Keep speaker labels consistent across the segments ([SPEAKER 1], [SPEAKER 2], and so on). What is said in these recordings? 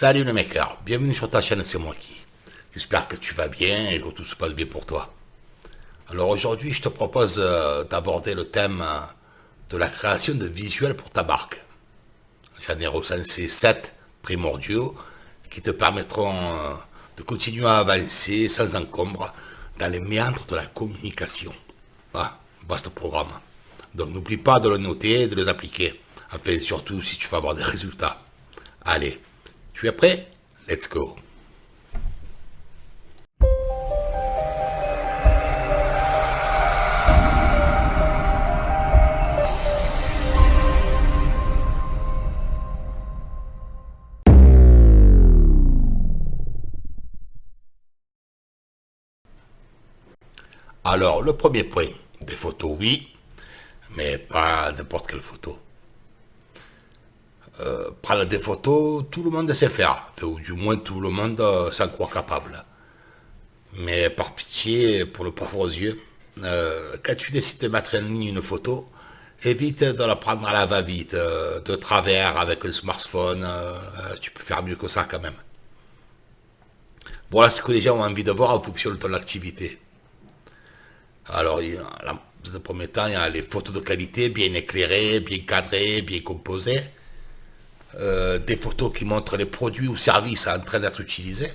[SPEAKER 1] Salut le mec, bienvenue sur ta chaîne, c'est moi qui. J'espère que tu vas bien et que tout se passe bien pour toi. Alors aujourd'hui, je te propose d'aborder le thème de la création de visuels pour ta marque. J'en ai recensé 7 primordiaux qui te permettront de continuer à avancer sans encombre dans les méandres de la communication. Ah, vaste programme. Donc n'oublie pas de le noter et de les appliquer. Enfin, surtout si tu veux avoir des résultats. Allez, tu es prêt? Let's go. Alors, le premier point, des photos, oui, mais pas n'importe quelle photo. Prendre des photos, tout le monde sait faire, enfin, ou du moins tout le monde s'en croit capable. Mais par pitié, pour le pauvre aux yeux, quand tu décides de mettre en ligne une photo, évite de la prendre à la va-vite, de travers avec un smartphone, tu peux faire mieux que ça quand même. Voilà ce que les gens ont envie de voir en fonction de ton activité. Alors, dans un premier temps, il y a les photos de qualité, bien éclairées, bien cadrées, bien composées. Des photos qui montrent les produits ou services en train d'être utilisés.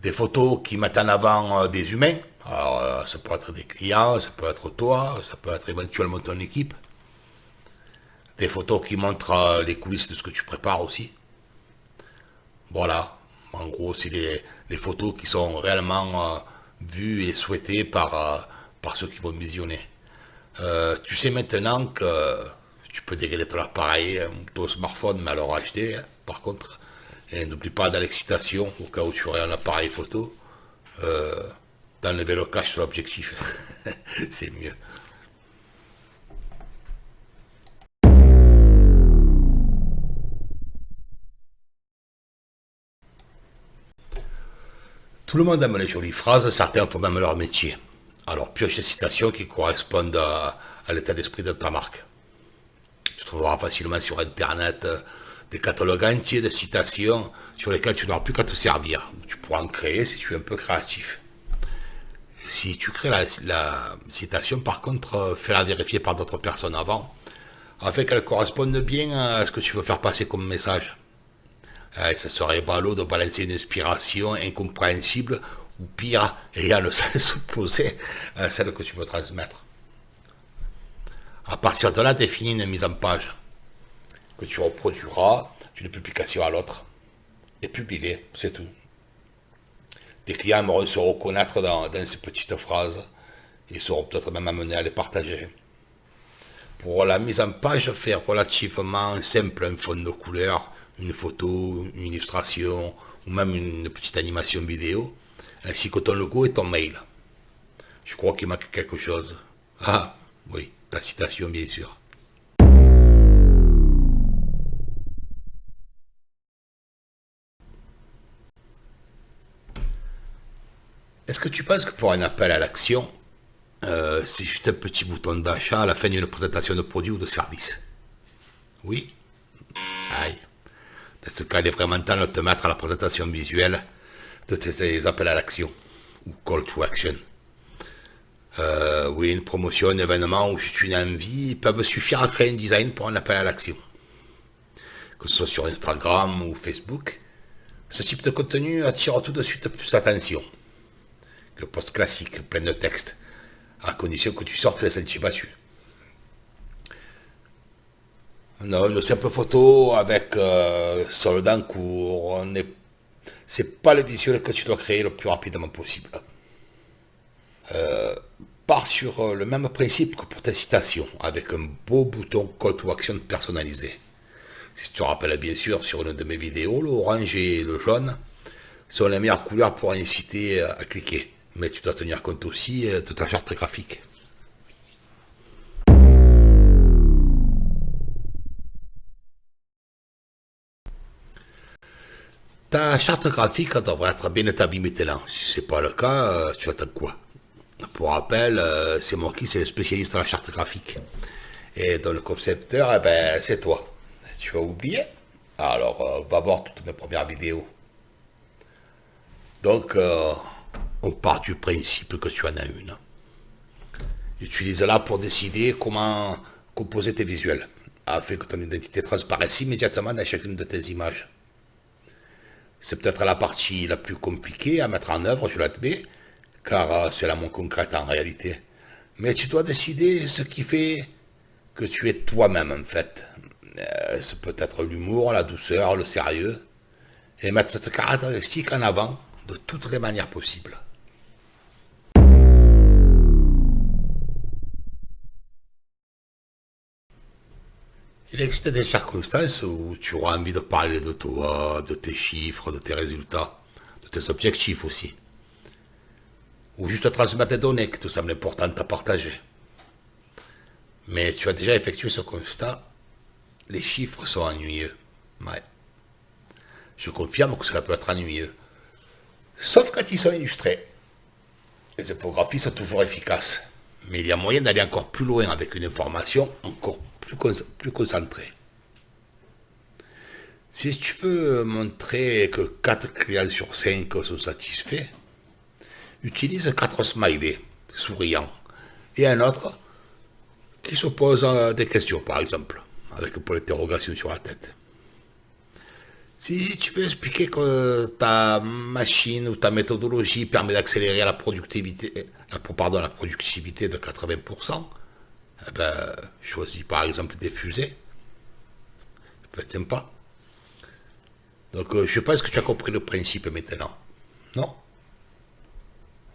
[SPEAKER 1] Des photos qui mettent en avant des humains. Alors, ça peut être des clients, ça peut être toi, ça peut être éventuellement ton équipe. Des photos qui montrent les coulisses de ce que tu prépares aussi. Voilà. En gros, c'est les photos qui sont réellement vues et souhaitées par ceux qui vont visionner. Tu sais maintenant que tu peux dégainer ton appareil, ton smartphone, mais alors HD, par contre. Et n'oublie pas dans l'excitation, au cas où tu aurais un appareil photo, d'enlever le cache sur l'objectif. C'est mieux. Tout le monde aime les jolies phrases, certains font même leur métier. Alors pioche les citations qui correspondent à l'état d'esprit de ta marque. Tu trouveras facilement sur Internet des catalogues entiers de citations sur lesquelles tu n'auras plus qu'à te servir. Tu pourras en créer si tu es un peu créatif. Si tu crées la citation, par contre, fais-la vérifier par d'autres personnes avant, afin qu'elle corresponde bien à ce que tu veux faire passer comme message. Ça serait ballot de balancer une inspiration incompréhensible, ou pire, ayant le sens opposé à celle que tu veux transmettre. À partir de là, définis une mise en page que tu reproduiras d'une publication à l'autre. Et publie-les, c'est tout. Tes clients aimeront se reconnaître dans ces petites phrases et seront peut-être même amenés à les partager. Pour la mise en page, fais relativement simple, un fond de couleur, une photo, une illustration ou même une petite animation vidéo, ainsi que ton logo et ton mail. Je crois qu'il manque quelque chose. Ah, oui, ta citation bien sûr. Est-ce que tu penses que pour un appel à l'action, c'est juste un petit bouton d'achat à la fin d'une présentation de produit ou de service? Oui? Aïe. Dans ce cas, il est vraiment temps de te mettre à la présentation visuelle de tes appels à l'action, ou call to action. Oui, une promotion, un événement ou juste une envie peuvent suffire à créer un design pour un appel à l'action. Que ce soit sur Instagram ou Facebook, ce type de contenu attire tout de suite plus l'attention que post classique, plein de texte, à condition que tu sortes les sentiers battus. Non, une simple photo avec solde en cours, c'est pas le visuel que tu dois créer le plus rapidement possible. Pars sur le même principe que pour ta citation, avec un beau bouton Call to Action personnalisé. Si tu te rappelles bien sûr, sur une de mes vidéos, l'orange et le jaune sont les meilleures couleurs pour inciter à cliquer. Mais tu dois tenir compte aussi de ta charte graphique. Ta charte graphique devrait être bien établie maintenant. Si ce n'est pas le cas, tu attends quoi? Pour rappel, c'est moi qui c'est le spécialiste en la charte graphique. Et dans le concepteur, eh ben, c'est toi. Tu as oublié? Alors, va voir toutes mes premières vidéos. Donc, on part du principe que tu en as une. Utilise-la pour décider comment composer tes visuels, afin que ton identité transparaisse immédiatement dans chacune de tes images. C'est peut-être la partie la plus compliquée à mettre en œuvre, je l'admets, car c'est la moins concrète en réalité. Mais tu dois décider ce qui fait que tu es toi-même en fait. C'est peut-être l'humour, la douceur, le sérieux, et mettre cette caractéristique en avant de toutes les manières possibles. Il existe des circonstances où tu auras envie de parler de toi, de tes chiffres, de tes résultats, de tes objectifs aussi. Ou juste transmettre des données qui te semblent importantes à partager. Mais tu as déjà effectué ce constat, les chiffres sont ennuyeux. Ouais. Je confirme que cela peut être ennuyeux. Sauf quand ils sont illustrés. Les infographies sont toujours efficaces. Mais il y a moyen d'aller encore plus loin avec une information encore plus concentrée. Si tu veux montrer que 4 clients sur 5 sont satisfaits, utilise 4 smileys souriants et un autre qui se pose des questions, par exemple, avec un point d'interrogation sur la tête. Si tu veux expliquer que ta machine ou ta méthodologie permet d'accélérer la productivité, la productivité de 80%, eh ben, choisis par exemple des fusées. Ça peut être sympa. Donc je pense que tu as compris le principe maintenant. Non?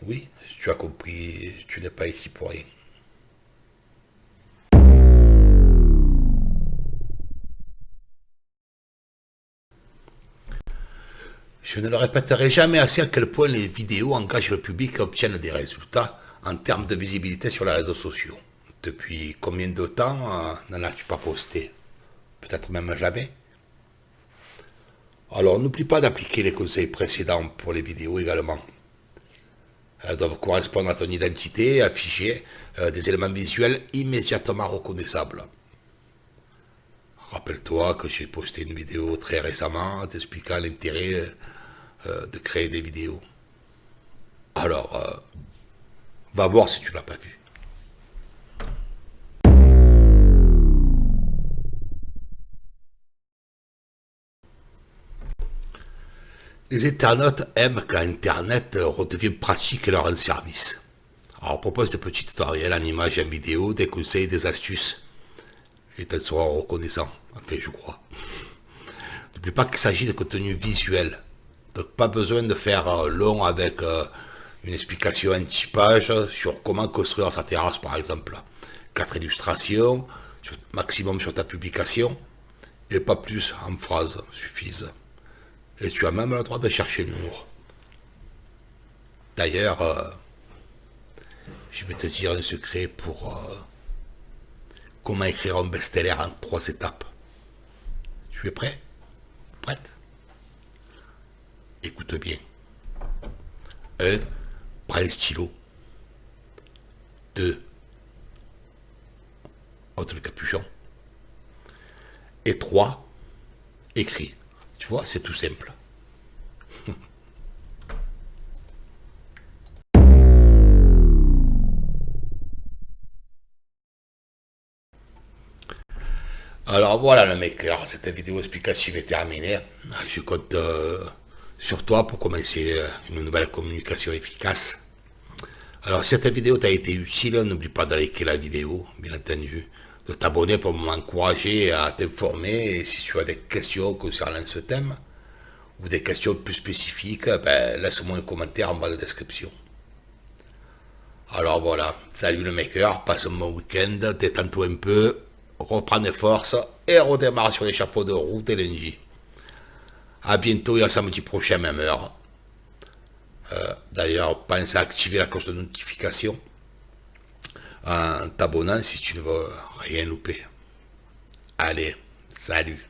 [SPEAKER 1] Oui, si tu as compris, tu n'es pas ici pour rien. Je ne le répéterai jamais assez à quel point les vidéos engagent le public et obtiennent des résultats en termes de visibilité sur les réseaux sociaux. Depuis combien de temps n'en as-tu pas posté? Peut-être même jamais. Alors n'oublie pas d'appliquer les conseils précédents pour les vidéos également. Elles doivent correspondre à ton identité et afficher des éléments visuels immédiatement reconnaissables. Rappelle-toi que j'ai posté une vidéo très récemment t'expliquant l'intérêt de créer des vidéos. Alors, va voir si tu l'as pas vu. Les internautes aiment quand Internet redevient pratique et leur rend service. Alors on propose des petits tutoriels en images et en vidéo, des conseils, des astuces. Et elles seront reconnaissants, enfin je crois. N'oublie pas qu'il s'agit de contenu visuel. Donc pas besoin de faire long avec une explication en 10 pages sur comment construire sa terrasse par exemple. 4 illustrations, maximum sur ta publication, et pas plus en phrases suffisent. Et tu as même le droit de chercher l'humour. D'ailleurs, je vais te dire un secret pour comment écrire un best-seller en 3 étapes. Tu es prêt? Prête? Écoute bien. 1. Prends un stylo. 2. Ôte le capuchon. Et 3. Écris. Tu vois, c'est tout simple. Alors voilà le maker, cette vidéo explicative est terminée. Je compte sur toi pour commencer une nouvelle communication efficace. Alors si cette vidéo t'a été utile, n'oublie pas de liker la vidéo, bien entendu, de t'abonner pour m'encourager à t'informer, et si tu as des questions concernant ce thème, ou des questions plus spécifiques, ben, laisse-moi un commentaire en bas de description. Alors voilà, salut le maker, passe un bon week-end, détends-toi un peu, reprends des forces et redémarre sur les chapeaux de roue et lundi. A bientôt et à samedi prochain, même heure. D'ailleurs, pense à activer la cloche de notification en t'abonnant si tu ne veux rien louper. Allez, salut.